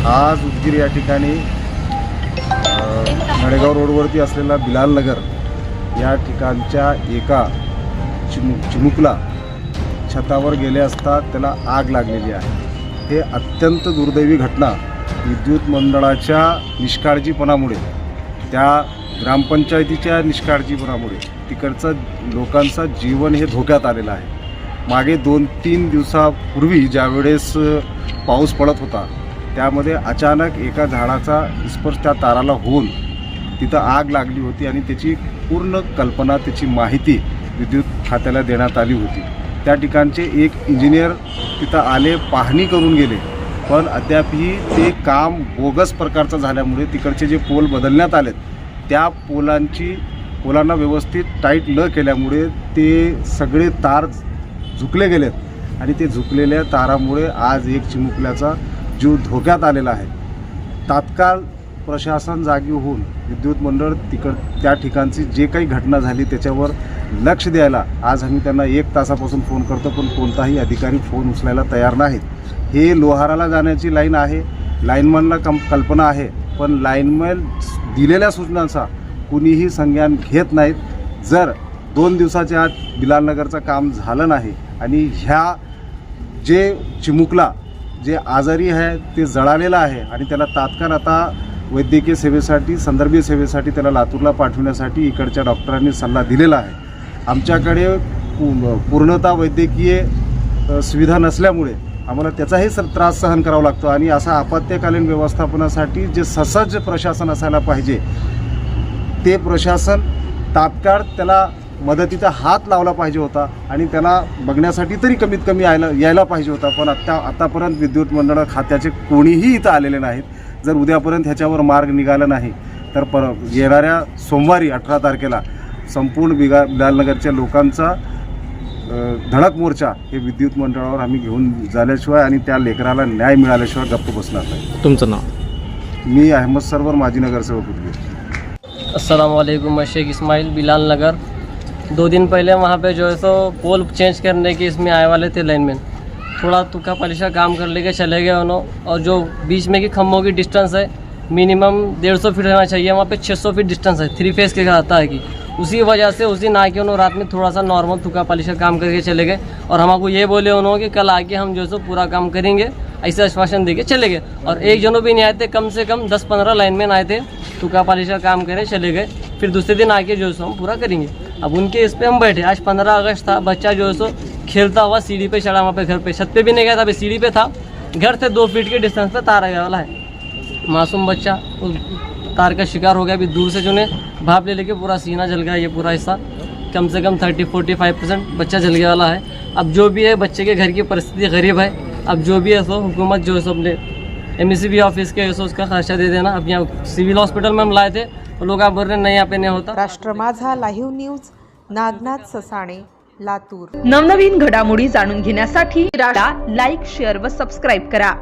आज उदगीर या ठिकाणी नळेगाव रोडवरती असलेला बिलाल नगर या ठिकाणच्या एका चिमुकला छतावर गेले असता त्याला आग लागलेली आहे। हे अत्यंत दुर्दैवी घटना विद्युत मंडळाच्या निष्काळजीपणामुळे, त्या ग्रामपंचायतीच्या निष्काळजीपणामुळे तिकडचं लोकांचं जीवन हे धोक्यात आलेलं आहे। मागे 2-3 दिवसापूर्वी ज्यावेळेस पाऊस पडत होता त्यामध्ये अचानक एका झाडाचा स्पर्श त्या ताराला होऊन तिथं आग लागली होती आणि त्याची पूर्ण कल्पना, त्याची माहिती विद्युत खात्याला देण्यात आली होती। त्या ठिकाणचे एक इंजिनियर तिथं आले, पाहणी करून गेले, पण अद्यापही ते काम बोगस प्रकारचं झाल्यामुळे तिकडचे जे पोल बदलण्यात आलेत त्या पोलांना व्यवस्थित टाईट न केल्यामुळे ते सगळे तार झुकले गेलेत आणि ते झुकलेल्या तारामुळे आज एक चिमुकल्याचा जीव धोक्यात आलेला आहे। तात्काळ प्रशासन जागी होऊन विद्युत मंडळ त्या ठिकाणची जे काही घटना झाली त्याच्यावर लक्ष द्यायला आज आम्ही त्यांना 1 तासापासून फोन करतो, पण कोणताही अधिकारी फोन उचलायला तयार नाहीत। हे लोहाराला जाण्याची लाईन आहे, लाईनमॅनला कल्पना आहे, पण लाईनमॅन दिलेल्या सूचनांचा कुणीही संज्ञान घेत नाहीत। जर 2 दिवसाच्या आत बिलाल नगरचं काम झालं नाही आणि ह्या जे चिमुकला जे आजारी आहे ते जळालेलं आहे आणि त्याला तात्काळ आता वैद्यकीय सेवेसाठी, संदर्भीय सेवेसाठी त्याला लातूरला पाठवण्यासाठी इकडच्या डॉक्टरांनी सल्ला दिलेला आहे। आमच्याकडे पूर्णतः वैद्यकीय सुविधा नसल्यामुळे आम्हाला त्याचाही त्रास सहन करावा लागतो आणि असा आपत्कालीन व्यवस्थापनासाठी जे ससज्ज प्रशासन असायला पाहिजे ते प्रशासन तात्काळ त्याला मदतीचा हात लावला पाहिजे होता आणि त्याला बघण्यासाठी तरी कमीत कमी यायला पाहिजे होता, पण आतापर्यंत विद्युत मंडळ खात्याचे कोणीही इथं आलेले नाहीत। जर उद्यापर्यंत ह्याच्यावर मार्ग निघाला नाही तर येणाऱ्या सोमवारी 18 तारखेला संपूर्ण बिलाल नगरच्या लोकांचा धडक मोर्चा हे विद्युत मंडळावर आम्ही घेऊन झाल्याशिवाय आणि त्या लेकराला न्याय मिळाल्याशिवाय गप्प बसणार नाही। तुमचं नाव? मी अहमद सरवर, माजी नगरसेवक उदगीर। अस्सलाम वालेकुम, मैं शेख इस्माइल, बिलाल नगर। 2 दिन पहले वहाँ पे जो है सो पोल चेंज करने के इसमें आए वाले थे लाइनमैन, थोड़ा तुक्का पलिशा काम कर लेके चले गए उन्होंने, और जो बीच में की खम्भों की डिस्टेंस है मिनिमम 150 फीट रहना चाहिए, वहाँ पे 600 फीट डिस्टेंस है, 3 फेस के आता है कि उसी वजह से उसी ना के उन्होंने रात में थोड़ा सा नॉर्मल तुक्का पलिशा काम करके चले गए और हमको ये बोले उन्होंने कि कल आके हम जो है पूरा काम करेंगे, ऐसे आश्वासन देके चले गए। और एक जनों भी नहीं आए थे, कम से कम 10-15 लाइनमैन आए थे, तुक्का पलिशा काम करे चले गए, फिर दूसरे दिन आके जो है हम पूरा करेंगे। अब उनके इस पे हम बैठे। आज 15 अगस्त था, बच्चा जो है सो खेलता हुआ सीढ़ी पे चढ़ा, वहाँ पे घर पे, छत पे भी नहीं गया था, अभी सीढ़ी पे था, घर से 2 फीट के डिस्टेंस पे तार आया वाला है। मासूम बच्चा उस तार का शिकार हो गया। अभी दूर से जो ने भाप ले लेके पूरा सीना जल गया, ये पूरा हिस्सा कम से कम 30-45% बच्चा जल गया वाला है। अब जो भी है बच्चे के घर की परिस्थिति गरीब है, अब जो भी है सो हुकूमत जो है सो अपने MSCB ऑफिस के सो उसका खर्चा दे देना। अब यहाँ सिविल हॉस्पिटल में हम लाए थे, लोग आप बोल रहे नहीं यहाँ पे नहीं होता। राष्ट्र माझा लाईव्ह न्यूज, नागनाथ ससाणे, लातूर। नवनवीन घडामोडी जाणून घेण्यासाठी लाईक, शेअर व सबस्क्राईब करा।